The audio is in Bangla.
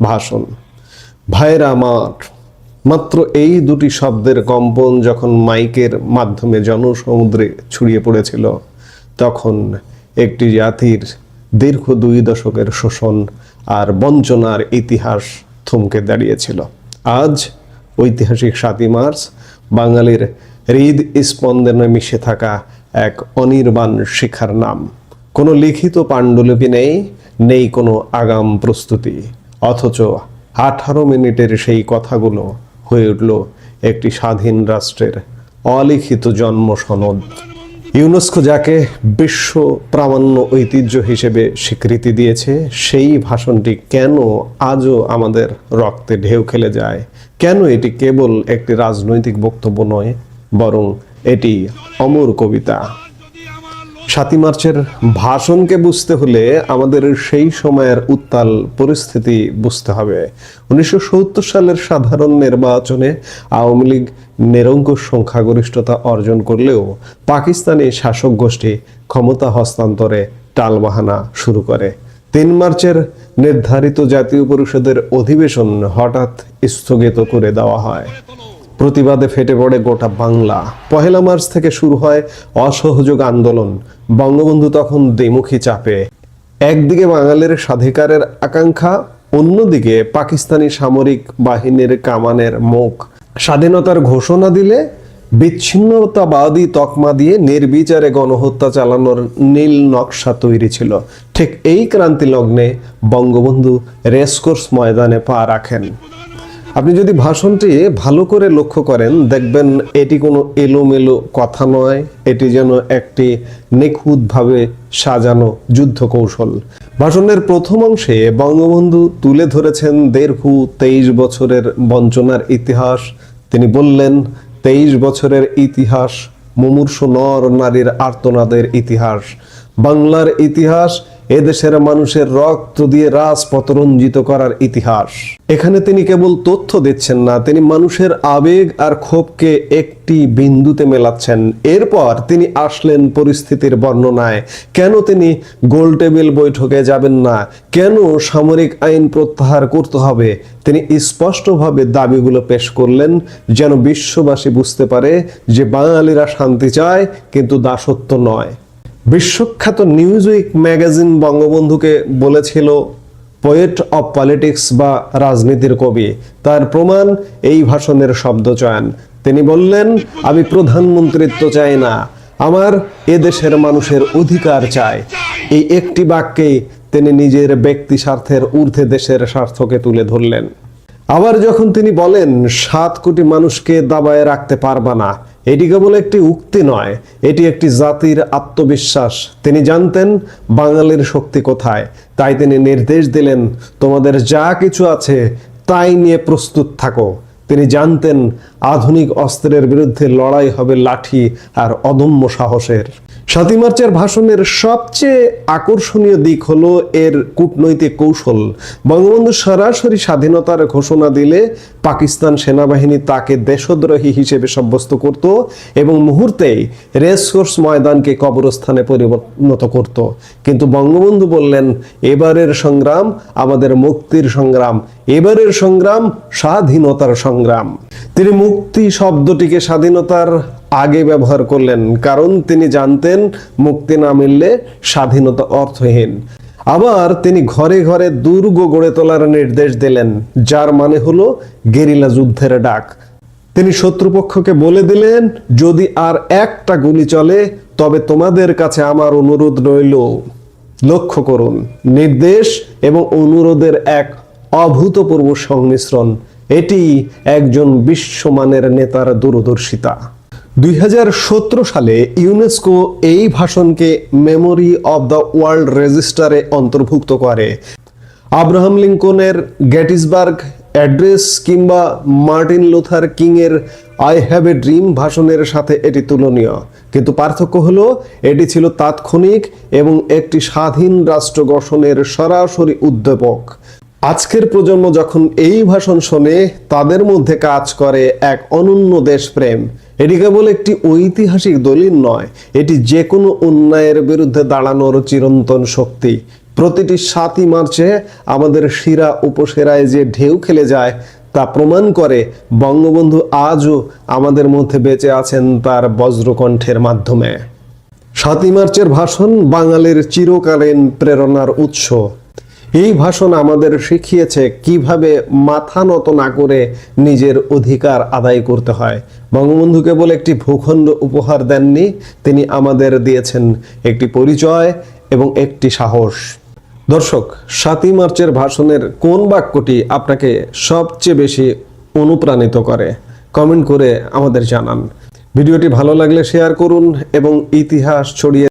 ভাষণ। ভাইরা আমার, মাত্র এই দুটি শব্দের কম্পন যখন মাইকের মাধ্যমে জনসমুদ্রে ছড়িয়ে পড়েছিল, তখন একটি জাতির দীর্ঘ 2 দশকের শোষণ আর বঞ্চনার ইতিহাস থমকে দাঁড়িয়েছিল। আজ ঐতিহাসিক 7ই মার্চ বাঙালির হৃদ স্পন্দনে মিশে থাকা এক অনির্বাণ শিখার নাম। কোনো লিখিত পাণ্ডুলিপি নেই কোনো আগাম প্রস্তুতি, অথচ 18 মিনিটের সেই কথাগুলো হয়ে উঠল একটি স্বাধীন রাষ্ট্রের অলিখিত জন্ম সনদ। ইউনেস্কো যাকে বিশ্ব প্রামাণ্য ঐতিহ্য হিসেবে স্বীকৃতি দিয়েছে, সেই ভাষণটি কেন আজও আমাদের রক্তে ঢেউ খেলে যায়? কেন এটি কেবল একটি রাজনৈতিক বক্তব্য নয়, বরং এটি অমর কবিতা? 7ই মার্চের ভাষণকে বুঝতে হলে আমাদের সেই সময়ের উত্তাল পরিস্থিতি বুঝতে হবে। 1970 সালের সাধারণ নির্বাচনে আওয়ামী লীগ নিরঙ্কুশ সংখ্যাগরিষ্ঠতা অর্জন করলেও পাকিস্তানি শাসক গোষ্ঠী ক্ষমতা হস্তান্তরে টালবাহানা শুরু করে। 3 মার্চের নির্ধারিত জাতীয় পরিষদের অধিবেশন হঠাৎ স্থগিত করে দেওয়া হয়। প্রতিবাদে ফেটে পড়ে গোটা বাংলা। 1 মার্চ থেকে শুরু হয় অসহযোগ আন্দোলন। বঙ্গবন্ধু তখন দ্বিমুখী চাপে। একদিকে বাঙালির স্বাধিকারের আকাঙ্ক্ষা, অন্যদিকে পাকিস্তানি সামরিক বাহিনীর কামানের মুখ। স্বাধীনতার ঘোষণা দিলে বিচ্ছিন্নতাবাদী তকমা দিয়ে নির্বিচারে গণহত্যা চালানোর নীল নকশা তৈরি ছিল। ঠিক এই ক্রান্তি লগ্নে বঙ্গবন্ধু রেসকোর্স ময়দানে পা রাখেন। আপনি যদি ভাষণটি ভালো করে লক্ষ্য করেন, দেখবেন এটি কোনো এলোমেলো কথা নয়, এটি যেন একটি নিখুঁতভাবে সাজানো যুদ্ধ কৌশল। ভাষণের প্রথম অংশে বঙ্গবন্ধু তুলে ধরেছেন দীর্ঘ 23 বছরের বঞ্চনার ইতিহাস। তিনি বললেন, 23 বছরের ইতিহাস মুমূর্ষু নর নারীর আর্তনাদের ইতিহাস, বাংলার ইতিহাস, এদেশের মানুষের রক্ত দিয়ে রাজপথ রঞ্জিত করার ইতিহাস। এখানে তিনি কেবল তথ্য দিচ্ছেন না, তিনি মানুষের আবেগ আর ক্ষোভকে একটি বিন্দুতে মেলাচ্ছেন। এরপর তিনি আসলেন পরিস্থিতির বর্ণনায়। কেন তিনি গোলটেবিল বৈঠকে যাবেন না, কেন সামরিক আইন প্রত্যাহার করতে হবে, তিনি স্পষ্টভাবে দাবিগুলো পেশ করলেন, যেন বিশ্ববাসী বুঝতে পারে যে বাঙালিরা শান্তি চায়, কিন্তু দাসত্ব নয়। বিশ্বখ্যাত নিউজউইক ম্যাগাজিন বঙ্গবন্ধুকে বলেছিল পোয়েট অব পলিটিক্স বা রাজনীতির কবি। তার প্রমাণ এই ভাষণের শব্দচয়ন। তিনি বললেন, আমি প্রধানমন্ত্রিত্ব চাই না, আমার এদেশের মানুষের অধিকার চাই। এই একটি বাক্যেই তিনি নিজের ব্যক্তি স্বার্থের ঊর্ধ্বে দেশের স্বার্থকে তুলে ধরলেন। আবার যখন তিনি বলেন 7 কোটি মানুষকে দাবায় রাখতে পারবা না, এটি কেবল একটি উক্তি নয়, এটি একটি জাতির আত্মবিশ্বাস। তিনি জানতেন বাঙালির শক্তি কোথায়, তাই তিনি নির্দেশ দিলেন, তোমাদের যা কিছু আছে তাই নিয়ে প্রস্তুত থাকো। তিনি জানতেন আধুনিক অস্ত্রের বিরুদ্ধে লড়াই হবে লাঠি আর অদম্য সাহসের। 7ই মার্চের ভাষণের সবচেয়ে আকর্ষণীয় দিক হলো এর কূটনৈতিক কৌশল। বঙ্গবন্ধু সরাসরি স্বাধীনতার ঘোষণা দিলে পাকিস্তান সেনাবাহিনী তাকে দেশদ্রোহী হিসেবে সাব্যস্ত করত এবং মুহূর্তেই রেসকোর্স ময়দানকে কবরস্থানে পরিণত করত। কিন্তু বঙ্গবন্ধু বললেন, এবারের সংগ্রাম আমাদের মুক্তির সংগ্রাম, এবারের সংগ্রাম স্বাধীনতার সংগ্রাম। তিনি মুক্তি শব্দটিকে স্বাধীনতার আগে ব্যবহার করলেন, কারণ তিনি জানতেন মুক্তি না মিললে স্বাধীনতা অর্থহীন। আবার তিনি ঘরে ঘরে দুর্গ গড়ে তোলার নির্দেশ দিলেন, যার মানে হলো গেরিলা যুদ্ধের ডাক। তিনি শত্রুপক্ষকে বলে দিলেন, যদি আর একটা গুলি চলে তবে তোমাদের কাছে আমার অনুরোধ রইল। লক্ষ্য করুন, নির্দেশ এবং অনুরোধের এক অভূতপূর্ব সংমিশ্রণ। এটি একজন বিশ্বমানের নেতার দূরদর্শিতা। 2017 সালে ইউনেস্কো এই ভাষণকে মেমোরি অব দ্য ওয়ার্ল্ড রেজিস্টারে অন্তর্ভুক্ত করে। আব্রাহাম লিঙ্কনের গেটিসবার্গ অ্যাড্রেস কিংবা মার্টিন লুথার কিং এর আই হ্যাভ এ ড্রিম ভাষণের সাথে এটি তুলনীয়। কিন্তু পার্থক্য হলো, এটি ছিল তাৎক্ষণিক এবং একটি স্বাধীন রাষ্ট্র গঠনের সরাসরি উদ্দীপক। আজকের প্রজন্ম যখন এই ভাষণ শোনে, তাদের মধ্যে কাজ করে এক অনন্য দেশপ্রেম। এটি কেবল একটি ঐতিহাসিক দলিল নয়, এটি যে কোনো অন্যায়ের বিরুদ্ধে দাঁড়ানোর চিরন্তন শক্তি। প্রতিটি 7ই মার্চে আমাদের শিরা উপশিরায় যে ঢেউ খেলে যায় তা প্রমাণ করে বঙ্গবন্ধু আজও আমাদের মধ্যে বেঁচে আছেন তার বজ্রকণ্ঠের মাধ্যমে। 7ই মার্চের ভাষণ বাঙালির চিরকালীন প্রেরণার উৎস। এই ভাষণ আমাদের শিখিয়েছে কিভাবে মাথা নত না করে নিজের অধিকার আদায় করতে হয়। বঙ্গবন্ধু কেবল একটি ভূখণ্ড উপহার দেননি, তিনি আমাদের দিয়েছেন একটি পরিচয় এবং একটি সাহস। দর্শক, 7ই মার্চের ভাষণের কোন বাক্যটি আপনাকে সবচেয়ে বেশি অনুপ্রাণিত করে? কমেন্ট করে আমাদের জানান। ভিডিওটি ভালো লাগলে শেয়ার করুন এবং ইতিহাস ছড়িয়ে